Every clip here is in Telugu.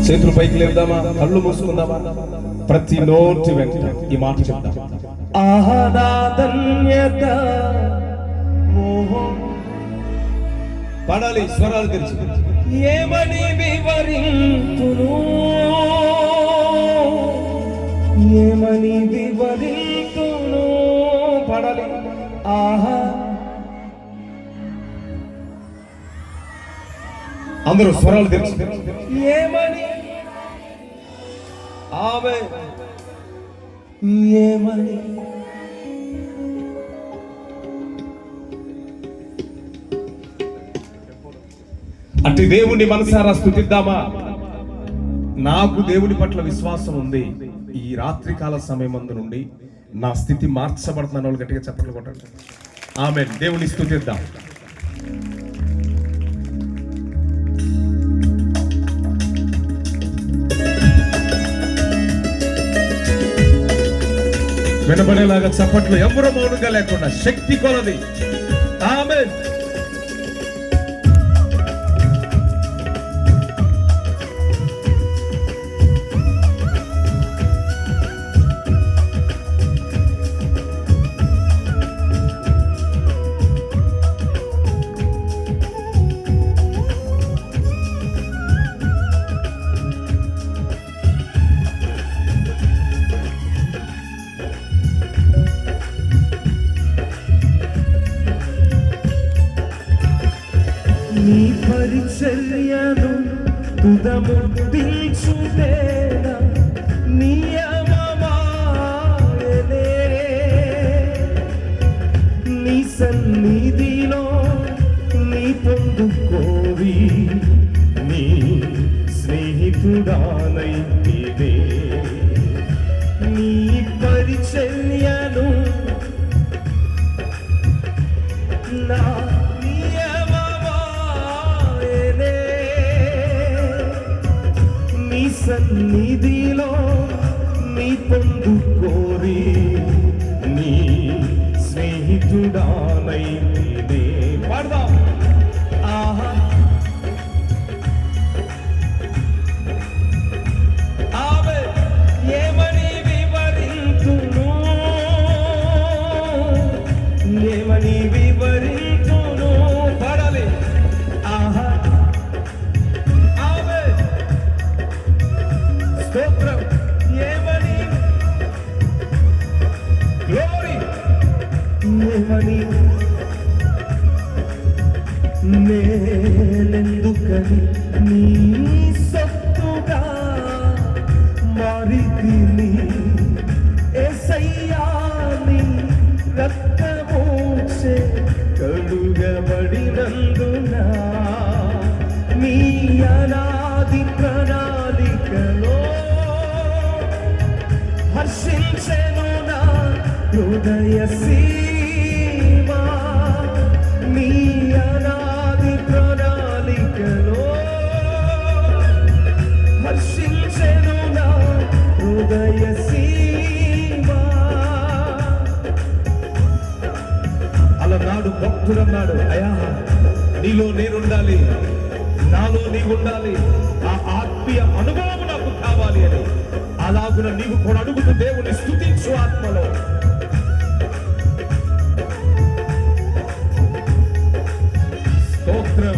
చేతులు పైకి లేద్దామా, కళ్ళు మూసుకుందామా? ప్రతి నోటి వెంట ఈ మాట చెప్తాం. ఆహ్లాదన్యత పాడాలి, స్వరాలు తెరిచి. ఏమని వివరింతును, ఏమని వివరింతును, పాడాలి. ఆహా, అందరూ స్వరాలు తెరిచి. ఏమని, ఆమె ఏమని, అట్టి దేవుణ్ణి మనసారా స్తుతిద్దామా? నాకు దేవుని పట్ల విశ్వాసం ఉంది. ఈ రాత్రి కాల సమయమందు నుండి నా స్థితి మార్చబడుతున్న వాళ్ళు గట్టిగా చప్పట్లు కొట్టండి. ఆమేన్. దేవుని స్తుతిద్దాం. వినబడేలాగా చప్పట్లు, ఎవరు మౌనంగా లేకుండా శక్తి కొలది. ఆమేన్. నీ పరిచర్యను తుదముట్టించుటేనా నియమమాయనే, నీ సన్నిధిలో నీ పొందుకోవి నీ స్నేహితుడానైతినే. నీ పరిచర్యను నా సన్నిధిలో నీ పొందుకోరి నీ స్నేహితుడానైతినే. పాడదాం. ఆహా, ఆమె ఏమని వివరింతును, ఏమని వివరింతును, పాడాలి. ఆహా, స్తోత్రం. ఏమని, గ్లోరీ, ఏమని, నేనెందుకని నీ సొత్తుగా మారితిని, యేసయ్యా నీ రక్తమోచే కడుగబడినందున, నీ అనాది ప్రణాళికలో హర్షించెను నా హృదయ సీమా. నీ అనాది ప్రణాళికలో హర్షించెను నా హృదయ సీమా. అలనాడు భక్తుడన్నాడు, అయ్యా నీలో నేనుండాలి, నాలో నీవు ఉండాలి, ఆ ఆత్మీయ అనుభవం నాకు కావాలి అని. అలాగున నీవు కూడా అడుగుతూ దేవుని స్తుతించు ఆత్మలో. స్తోత్రం.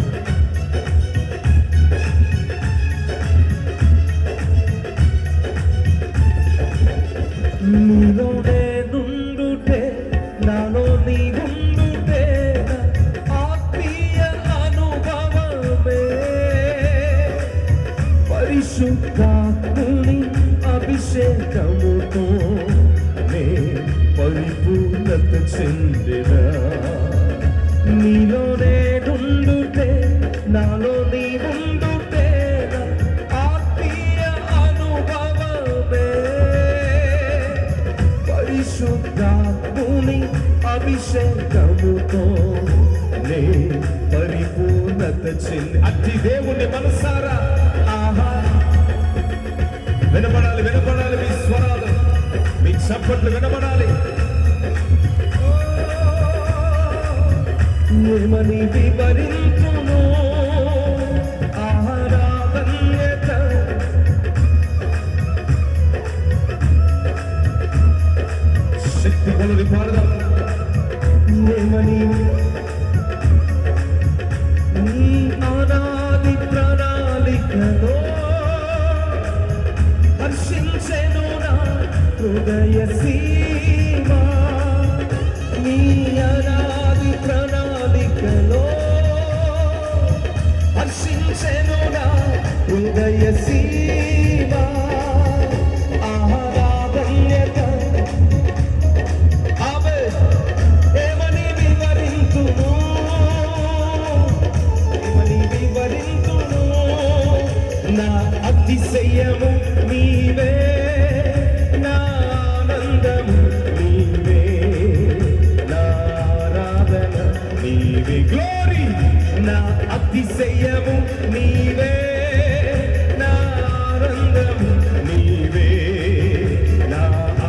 నీలో నేనుండుటే, నాలో నీవుండుటే ఆత్మీయ అనుభవమే. పరిశుద్ధాత్ముని అభిషేకముతో నే పరిపూర్ణత చెందిన. నీలో నేనుండుటే, నాలో నీవుండుటే ఆత్మీయ అనుభవమే. పరిశుద్ధాత్ముని అభిషేకముతో నే పరిపూర్ణత చెంది. అట్టి దేవుని మనసారా. ఆహా, వినపడాలి, వినపడాలి మీ స్వరాలు, మీ చప్పట్లు వినపడాలి. ఏమని వివరించును, ఆహ్లాదన్యత నీ అనాది ప్రణాళికలో హర్షించెను నా హృదయ సీమ. నీ అనాది ప్రణాళికలో హర్షించెను నా హృదయ సీమ. ఆరాధన్యత ఆమె ఏమని వివరింతును, ఏమని వివరింతును. నా అతిశయము నీవే, నా ఆనందము నీవే, నా ఆరాధన నీవే. గ్లోరీ. నా అతిశయము నీవే, నా ఆనందము నీవే, నా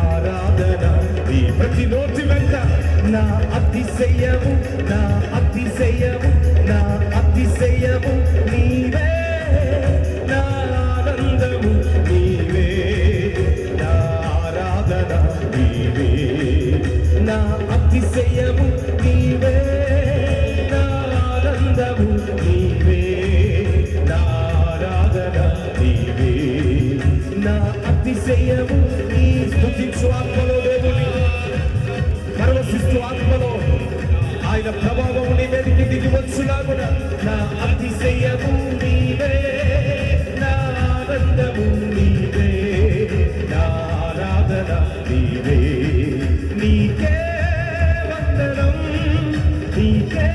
ఆరాధన నీ. ప్రతి నోటి వెంట నా అతిశయము, నా అతిశయము, నా అతిశయము నీవే, నా ఆనందము నీవే, నా ఆరాధన నీవే, నా అతిశయము నీవే, నా ఆనందము నీవే, నా ఆరాధన నీవే, నా అతిశయము నీ. స్తుతించు ఆత్మలో దేవుని, పరవశిస్తూ ఆత్మలో ఆయన ప్రభావము నీ మీదకి దిగి వచ్చులాగున. నా అతిశయము నీవే, నా ఆనందము నీవే, నా ఆరాధన నీవే. నీకే వందనం, నీకే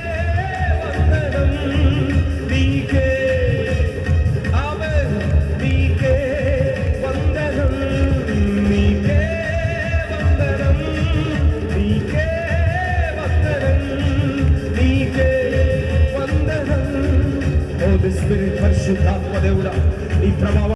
వందనం, నీకే ఆమేన్. నీకే వందనం, నీకే వందనం, నీకే వందనం, నీకే వందనం. హోలీ స్పిరిట్, పరిశుద్ధాత్మ దేవుడా, నీ ప్రభావం